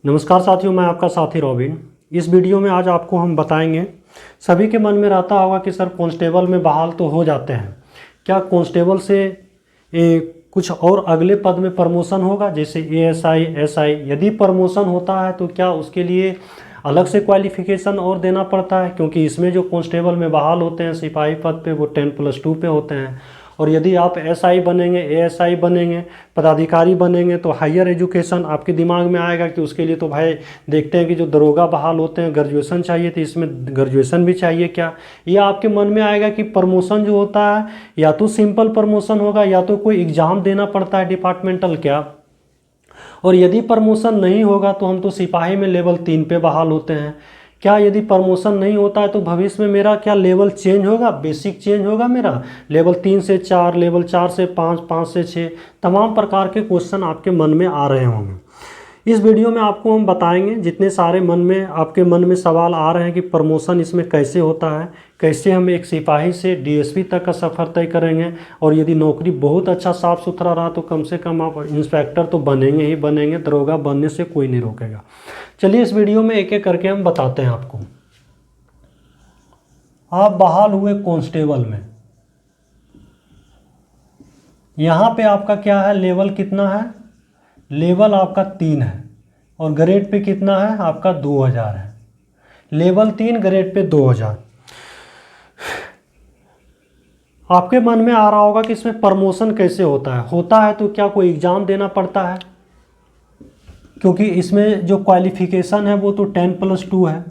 नमस्कार साथियों, मैं आपका साथी रॉबिन। इस वीडियो में आज आपको हम बताएंगे, सभी के मन में रहता होगा कि सर कांस्टेबल में बहाल तो हो जाते हैं, क्या कांस्टेबल से कुछ और अगले पद में प्रमोशन होगा, जैसे एएसआई, एसआई। यदि प्रमोशन होता है तो क्या उसके लिए अलग से क्वालिफिकेशन और देना पड़ता है, क्योंकि इसमें जो कांस्टेबल में बहाल होते हैं सिपाही पद पे वो 10+2 पे होते हैं। और यदि आप एसआई बनेंगे, एएसआई बनेंगे, पदाधिकारी बनेंगे तो हायर एजुकेशन आपके दिमाग में आएगा कि उसके लिए तो भाई देखते हैं कि जो दरोगा बहाल होते हैं ग्रेजुएशन चाहिए, तो इसमें ग्रेजुएशन भी चाहिए क्या। यह आपके मन में आएगा कि प्रमोशन जो होता है या तो सिंपल प्रमोशन होगा या तो कोई एग्ज़ाम देना पड़ता है डिपार्टमेंटल क्या। और यदि प्रमोशन नहीं होगा तो हम तो सिपाही में लेवल 3 पे बहाल होते हैं। क्या यदि प्रमोशन नहीं होता है तो भविष्य में मेरा क्या लेवल चेंज होगा, बेसिक चेंज होगा मेरा, लेवल 3 से 4, लेवल 4 से 5, 5 से 6, तमाम प्रकार के क्वेश्चन आपके मन में आ रहे होंगे। इस वीडियो में आपको हम बताएंगे, जितने सारे आपके मन में सवाल आ रहे हैं कि प्रमोशन इसमें कैसे होता है, कैसे हम एक सिपाही से डीएसपी तक का सफ़र तय करेंगे, और यदि नौकरी बहुत अच्छा साफ़ सुथरा रहा तो कम से कम आप इंस्पेक्टर तो बनेंगे ही बनेंगे, दरोगा बनने से कोई नहीं रोकेगा। चलिए इस वीडियो में एक एक करके हम बताते हैं आपको। आप बहाल हुए कांस्टेबल में, यहाँ पे आपका क्या है, लेवल कितना है, लेवल आपका 3 है, और ग्रेड पे कितना है आपका 2000 है। Level 3 grade pay 2000। आपके मन में आ रहा होगा कि इसमें प्रमोशन कैसे होता है तो क्या कोई एग्ज़ाम देना पड़ता है, क्योंकि इसमें जो क्वालिफिकेशन है वो तो 10+2 है।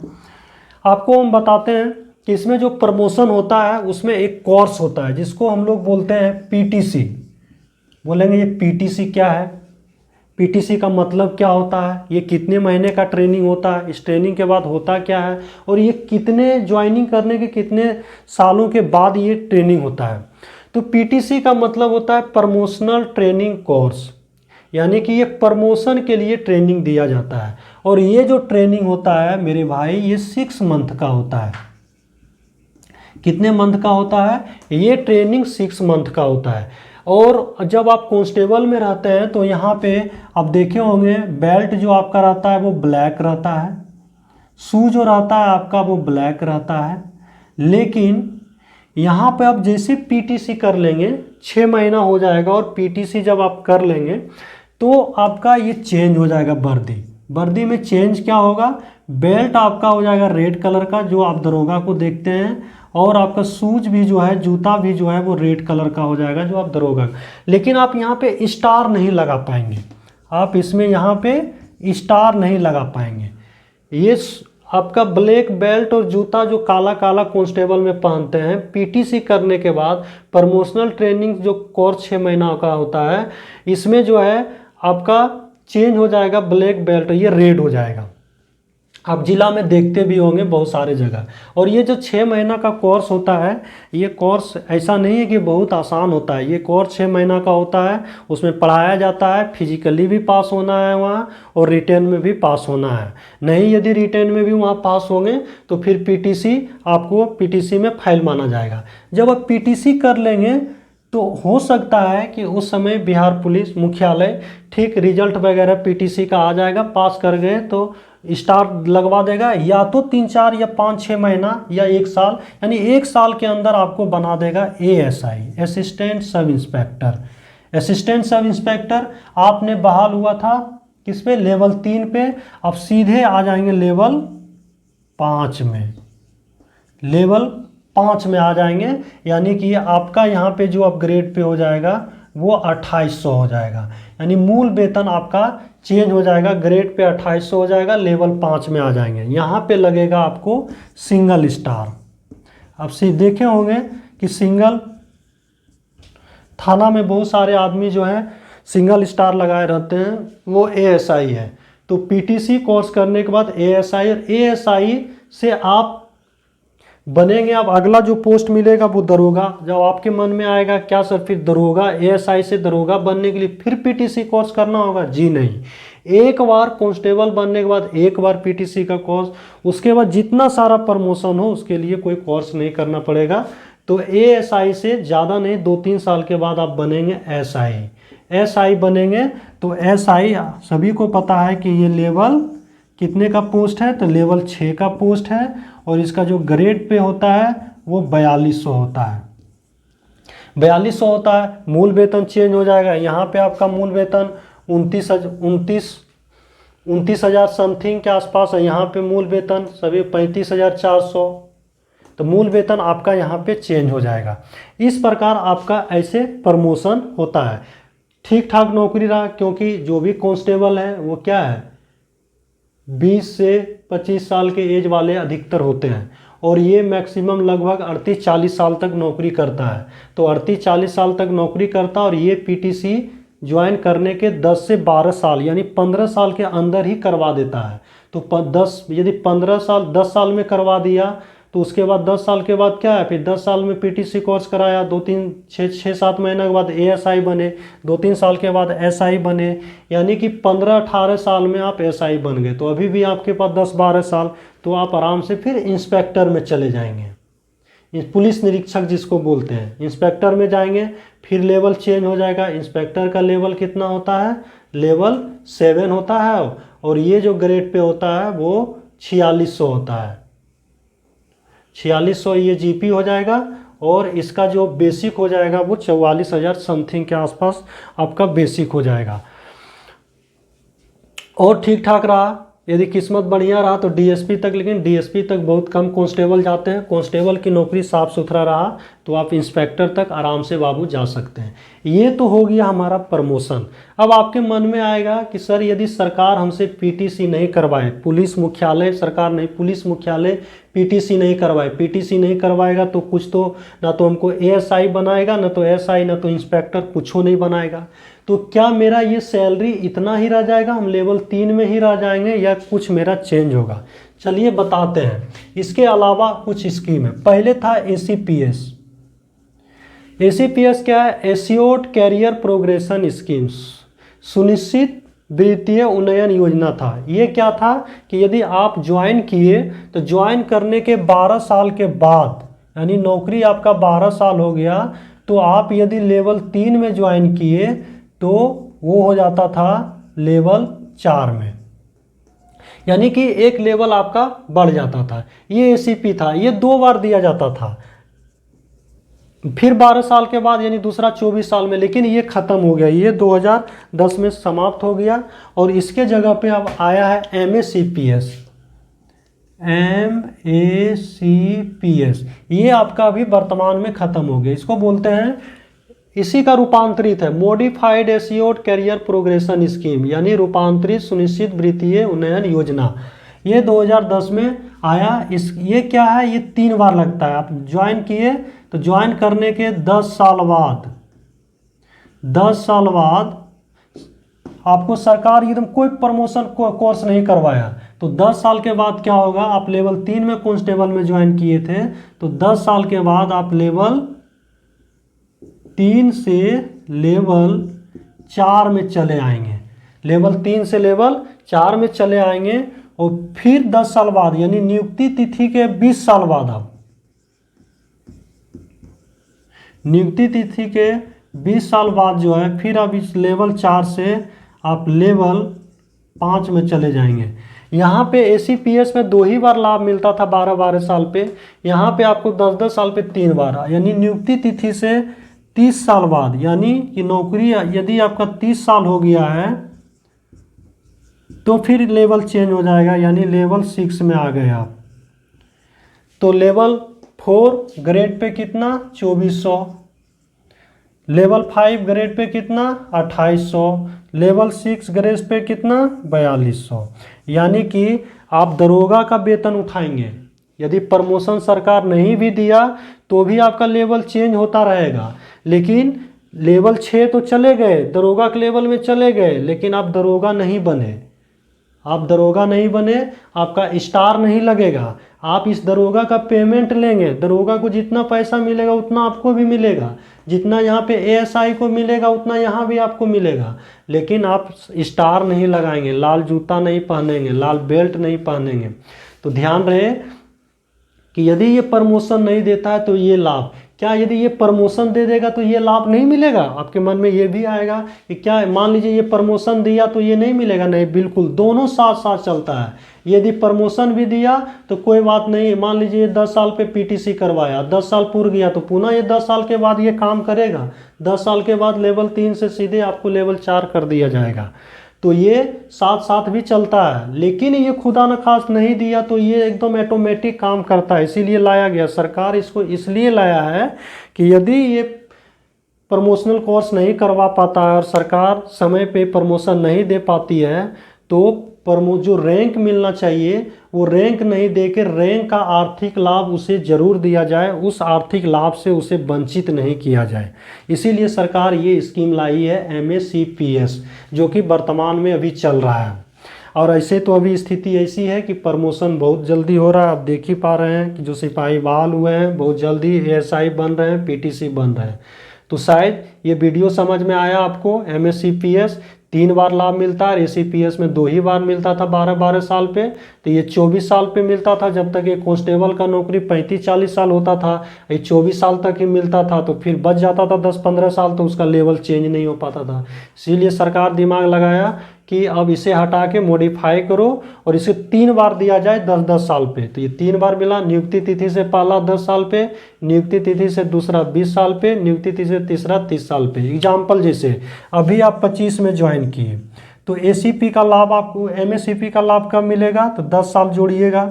आपको हम बताते हैं कि इसमें जो प्रमोशन होता है उसमें एक कोर्स होता है जिसको हम लोग बोलते हैं पीटीसी। बोलेंगे ये पीटीसी क्या है, पीटीसी का मतलब क्या होता है, ये कितने महीने का ट्रेनिंग होता है, इस ट्रेनिंग के बाद होता क्या है, और ये कितने ज्वाइनिंग करने के कितने सालों के बाद ये ट्रेनिंग होता है। तो पीटीसी का मतलब होता है प्रमोशनल ट्रेनिंग कोर्स, यानी कि ये प्रमोशन के लिए ट्रेनिंग दिया जाता है। और ये जो ट्रेनिंग होता है मेरे भाई, ये 6 मंथ का होता है। कितने मंथ का होता है, ये ट्रेनिंग 6 मंथ का होता है। और जब आप कांस्टेबल में रहते हैं तो यहाँ पे आप देखे होंगे बेल्ट जो आपका रहता है वो ब्लैक रहता है, शू जो रहता है आपका वो ब्लैक रहता है। लेकिन यहाँ पे आप जैसे पीटीसी कर लेंगे, 6 महीना हो जाएगा, और पीटीसी जब आप कर लेंगे तो आपका ये चेंज हो जाएगा वर्दी। वर्दी में चेंज क्या होगा, बेल्ट आपका हो जाएगा रेड कलर का जो आप दरोगा को देखते हैं, और आपका शूज भी जो है, जूता भी जो है वो रेड कलर का हो जाएगा जो आप दरोगा। लेकिन आप यहाँ पे स्टार नहीं लगा पाएंगे, आप इसमें यहाँ पे स्टार नहीं लगा पाएंगे। ये आपका ब्लैक बेल्ट और जूता जो काला काला कांस्टेबल में पहनते हैं, पीटीसी करने के बाद प्रमोशनल ट्रेनिंग जो कोर्स 6 महीना का होता है, इसमें जो है आपका चेंज हो जाएगा ब्लैक बेल्ट, ये रेड हो जाएगा। आप जिला में देखते भी होंगे बहुत सारे जगह। और ये जो 6 महीना का कोर्स होता है, ये कोर्स ऐसा नहीं है कि बहुत आसान होता है। ये कोर्स 6 महीना का होता है, उसमें पढ़ाया जाता है, फिजिकली भी पास होना है वहाँ, और रिटेन में भी पास होना है। नहीं, यदि रिटेन में भी वहाँ पास होंगे तो फिर पीटीसी आपको पीटीसी में फाइल माना जाएगा। जब आप पीटीसी कर लेंगे तो हो सकता है कि उस समय बिहार पुलिस मुख्यालय ठीक रिजल्ट वगैरह पीटीसी का आ जाएगा, पास कर गए तो स्टार लगवा देगा, या तो 3, 4 या 5, 6 महीना या 1 साल, यानी 1 साल के अंदर आपको बना देगा ASI, assistant sub inspector. Assistant sub inspector आपने बहाल हुआ था किस पे, लेवल 3 पे, अब सीधे आ जाएंगे लेवल 5 में। लेवल 5 में आ जाएंगे, यानी कि आपका यहाँ पे जो अपग्रेड पे हो जाएगा वो 2800 हो जाएगा, यानी मूल वेतन आपका चेंज हो जाएगा, ग्रेड पे 2800 हो जाएगा, लेवल 5 में आ जाएंगे। यहाँ पे लगेगा आपको सिंगल स्टार। अब से देखे होंगे कि सिंगल थाना में बहुत सारे आदमी जो है सिंगल स्टार लगाए रहते हैं, वो एएसआई है। तो पीटीसी कोर्स करने के बाद एएसआई, और एएसआई से आप बनेंगे, अब अगला जो पोस्ट मिलेगा वो दरोगा। जब आपके मन में आएगा क्या सर फिर दरोगा, एएसआई से दरोगा बनने के लिए फिर पीटीसी कोर्स करना होगा, जी नहीं। एक बार कांस्टेबल बनने के बाद एक बार पीटीसी का कोर्स, उसके बाद जितना सारा प्रमोशन हो उसके लिए कोई कोर्स नहीं करना पड़ेगा। तो एएसआई से ज़्यादा नहीं, 2-3 साल के बाद आप बनेंगे एसआई। एसआई बनेंगे तो एसआई सभी को पता है कि ये लेवल कितने का पोस्ट है, तो लेवल 6 का पोस्ट है और इसका जो ग्रेड पे होता है वो 4200 होता है। 4200 होता है। मूल वेतन चेंज हो जाएगा। यहाँ पे आपका मूल वेतन 29,000 समथिंग के आसपास है। यहाँ पे मूल वेतन सभी 35,400। तो मूल वेतन आपका यहाँ पे चेंज हो जाएगा। इस प्रकार आपका ऐसे प्रमोशन होता है। ठीक ठाक नौकरी रहा, क्योंकि जो भी कांस्टेबल है वो क्या है, 20 से 25 साल के एज वाले अधिकतर होते हैं और ये मैक्सिमम लगभग 38-40 साल तक नौकरी करता है। तो 38-40 साल तक नौकरी करता है और ये पीटीसी ज्वाइन करने के 10 से 12 साल यानी 15 साल के अंदर ही करवा देता है। तो 10 साल में करवा दिया तो उसके बाद 10 साल के बाद क्या है, फिर 10 साल में पीटीसी कोर्स कराया, 6-7 महीने के बाद एएसआई बने, 2-3 साल के बाद एसआई बने, यानी कि 15-18 साल में आप एसआई बन गए। तो अभी भी आपके पास 10-12 साल, तो आप आराम से फिर इंस्पेक्टर में चले जाएंगे। पुलिस निरीक्षक जिसको बोलते हैं, इंस्पेक्टर में जाएंगे। फिर लेवल चेंज हो जाएगा। इंस्पेक्टर का लेवल कितना होता है, लेवल 7 होता है और ये जो ग्रेड पे होता है वो 4600 होता है। 4600 ये जीपी हो जाएगा और इसका जो बेसिक हो जाएगा वो 44,000 समथिंग के आसपास आपका बेसिक हो जाएगा। और ठीक ठाक रहा, यदि किस्मत बढ़िया रहा तो डीएसपी तक, लेकिन डीएसपी तक बहुत कम कांस्टेबल जाते हैं। कांस्टेबल की नौकरी साफ सुथरा रहा तो आप इंस्पेक्टर तक आराम से बाबू जा सकते हैं। ये तो हो गया हमारा प्रमोशन। अब आपके मन में आएगा कि सर यदि सरकार हमसे पीटीसी नहीं करवाए, पुलिस मुख्यालय, सरकार नहीं, पुलिस मुख्यालय पीटीसी नहीं करवाए, पीटीसी नहीं करवाएगा तो कुछ तो, ना तो हमको एएसआई बनाएगा, ना तो एसआई, ना तो इंस्पेक्टर, कुछ नहीं बनाएगा। तो क्या मेरा ये सैलरी इतना ही रह जाएगा, हम लेवल 3 में ही रह जाएंगे, या कुछ मेरा चेंज होगा? चलिए बताते हैं। इसके अलावा कुछ स्कीम है। पहले था एसीपीएस। एसीपीएस क्या है, एश्योर्ड कैरियर प्रोग्रेशन स्कीम्स, सुनिश्चित वृत्तीय उन्नयन योजना था। ये क्या था कि यदि आप ज्वाइन किए तो ज्वाइन करने के 12 साल के बाद, यानी नौकरी आपका 12 साल हो गया, तो आप यदि लेवल 3 में ज्वाइन किए तो वो हो जाता था लेवल 4 में, यानी कि एक लेवल आपका बढ़ जाता था। ये एसीपी था, ये 2 बार दिया जाता था। फिर 12 साल के बाद यानी दूसरा 24 साल में, लेकिन ये ख़त्म हो गया, ये 2010 में समाप्त हो गया और इसके जगह पे अब आया है एमएसीपीएस। एमएसीपीएस ये आपका अभी वर्तमान में ख़त्म हो गया। इसको बोलते हैं, इसी का रूपांतरित है modified assured career progression scheme, यानी रूपांतरित सुनिश्चित वृत्तीय उन्नयन योजना। ये 2010 में आया। ये क्या है, ये 3 बार लगता है। आप ज्वाइन किए तो ज्वाइन करने के 10 साल बाद आपको सरकार एकदम कोई प्रमोशन कोर्स नहीं करवाया, तो 10 साल के बाद क्या होगा, आप लेवल 3 में कांस्टेबल में ज्वाइन किए थे तो 10 साल के बाद आप लेवल 3 से लेवल 4 में चले आएंगे। लेवल 3 से लेवल 4 में चले आएंगे और फिर 10 साल बाद यानी नियुक्ति तिथि के 20 साल बाद, आप नियुक्ति तिथि के 20 साल बाद जो है फिर आप इस लेवल 4 से आप लेवल 5 में चले जाएंगे। यहाँ पे एसीपीएस में 2 ही बार लाभ मिलता था 12-12 साल पे, यहाँ पे आपको 10-10 साल पे 3 बार, यानी नियुक्ति तिथि से 30 साल बाद, यानी कि नौकरी यदि आपका 30 साल हो गया है तो फिर लेवल चेंज हो जाएगा, यानी लेवल 6 में आ गए आप। तो लेवल 4 ग्रेड पे कितना, 2400, लेवल 5 ग्रेड पे कितना, 2800, लेवल 6 ग्रेड पे कितना, 4200। यानी कि आप दरोगा का वेतन उठाएंगे, यदि प्रमोशन सरकार नहीं भी दिया तो भी आपका लेवल चेंज होता रहेगा। लेकिन लेवल 6 तो चले गए, दरोगा के लेवल में चले गए, लेकिन आप दरोगा नहीं बने, आपका स्टार नहीं लगेगा। आप इस दरोगा का पेमेंट लेंगे, दरोगा को जितना पैसा मिलेगा उतना आपको भी मिलेगा, जितना यहाँ पे एएसआई को मिलेगा उतना यहाँ भी आपको मिलेगा, लेकिन आप स्टार नहीं लगाएंगे, लाल जूता नहीं पहनेंगे, लाल बेल्ट नहीं पहनेंगे। तो ध्यान रहे कि यदि ये प्रमोशन नहीं देता है तो ये लाभ क्या यदि ये प्रमोशन दे देगा तो ये लाभ नहीं मिलेगा? आपके मन में ये भी आएगा कि क्या मान लीजिए ये प्रमोशन दिया तो ये नहीं मिलेगा? नहीं, बिल्कुल दोनों साथ साथ चलता है। यदि प्रमोशन भी दिया तो कोई बात नहीं, मान लीजिए 10 साल पे पीटीसी करवाया, 10 साल पूर गया तो पुनः ये 10 साल के बाद ये काम करेगा। 10 साल के बाद लेवल 3 से सीधे आपको लेवल 4 कर दिया जाएगा। तो ये साथ साथ भी चलता है। लेकिन ये खुदा न खास नहीं दिया तो ये एकदम ऑटोमेटिक काम करता है, इसीलिए लाया गया। सरकार इसको इसलिए लाया है कि यदि ये प्रमोशनल कोर्स नहीं करवा पाता है और सरकार समय पे प्रमोशन नहीं दे पाती है तो जो रैंक मिलना चाहिए वो रैंक नहीं देकर रैंक का आर्थिक लाभ उसे जरूर दिया जाए, उस आर्थिक लाभ से उसे वंचित नहीं किया जाए। इसीलिए सरकार ये स्कीम लाई है MACPS, जो कि वर्तमान में अभी चल रहा है। और ऐसे तो अभी स्थिति ऐसी है कि प्रमोशन बहुत जल्दी हो रहा है। आप देख ही पा रहे हैं कि जो सिपाही बहाल हुए हैं बहुत जल्दी ASI बन रहे हैं, PTC बन रहे हैं। तो शायद ये वीडियो समझ में आया आपको। MACPS 3 बार लाभ मिलता है, ACPS में 2 ही बार मिलता था 12-12 साल पे। तो ये 24 साल पे मिलता था, जब तक ये कांस्टेबल का नौकरी 35-40 साल होता था। ये 24 साल तक ही मिलता था, तो फिर बच जाता था 10-15 साल, तो उसका लेवल चेंज नहीं हो पाता था। इसीलिए सरकार दिमाग लगाया कि अब इसे हटा के मॉडिफाई करो और इसे 3 बार दिया जाए 10-10 साल पे। तो ये 3 बार मिला। नियुक्ति तिथि से पहला 10 साल पे, नियुक्ति तिथि से दूसरा 20 साल पे, नियुक्ति तिथि से तीसरा 30 साल पे। एग्जाम्पल जैसे अभी आप 25 में ज्वाइन किए तो ACP का लाभ आपको, MACP का लाभ कब मिलेगा? तो 10 साल जोड़िएगा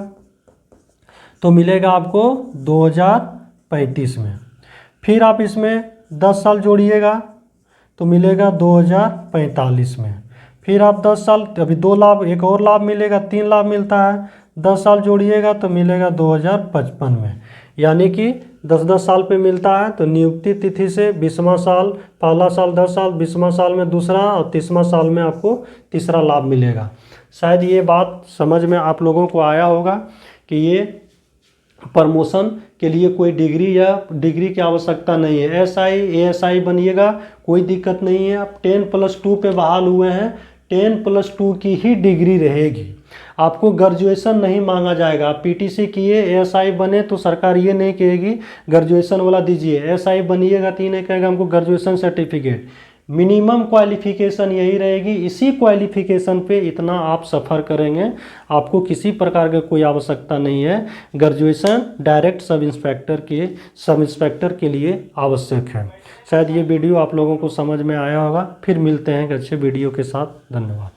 तो मिलेगा आपको 2035 में। फिर आप इसमें 10 साल जोड़िएगा तो मिलेगा 2045 में। फिर आप 10 साल, अभी 2 लाभ, एक और लाभ मिलेगा, 3 लाभ मिलता है। 10 साल जोड़िएगा तो मिलेगा 2055 में। यानी कि 10-10 साल पे मिलता है। तो नियुक्ति तिथि से 20वां साल, पहला साल 10 साल, 20वां साल में दूसरा और 30वां साल में आपको तीसरा लाभ मिलेगा। शायद ये बात समझ में आप लोगों को आया होगा कि ये प्रमोशन के लिए कोई डिग्री की आवश्यकता नहीं है। SI ASI बनिएगा, कोई दिक्कत नहीं है। आप 10+2 पे बहाल हुए हैं, 10+2 की ही डिग्री रहेगी। आपको ग्रेजुएशन नहीं मांगा जाएगा। आप PTC किए ASI बने तो सरकार ये नहीं कहेगी ग्रेजुएशन वाला दीजिए। SI बनिएगा तो ये नहीं कहेगा हमको ग्रेजुएशन सर्टिफिकेट। मिनिमम क्वालिफिकेशन यही रहेगी। इसी क्वालिफिकेशन पे इतना आप सफ़र करेंगे, आपको किसी प्रकार की कोई आवश्यकता नहीं है। ग्रेजुएशन डायरेक्ट सब इंस्पेक्टर के लिए आवश्यक है। शायद ये वीडियो आप लोगों को समझ में आया होगा। फिर मिलते हैं एक अच्छे वीडियो के साथ। धन्यवाद।